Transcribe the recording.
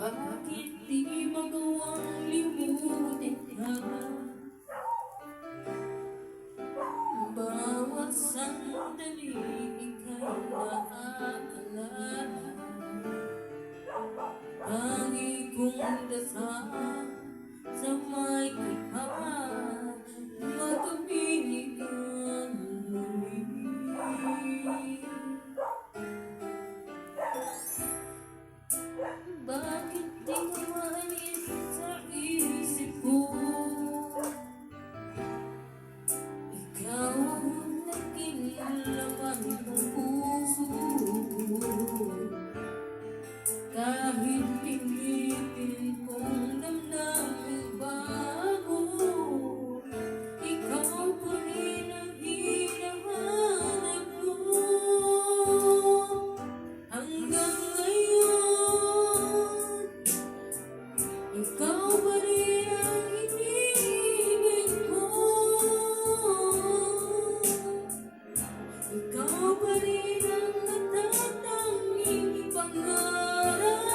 Bakit di magawang limutin ka? Bawat sandali ika'y naaalala. Tangi kong dasal sa may likha, matabihin kang muli. Bakit di ka maalis sa isip ko? Ikaw ang naging laman ng puso. Kahit pinitin kong damdamin bago, ikaw pa rin ang hinahanap ko. Hanggang ngayon, ikaw pa rin ang iniibig ko. Ikaw pa rin ang natatanging pangarap.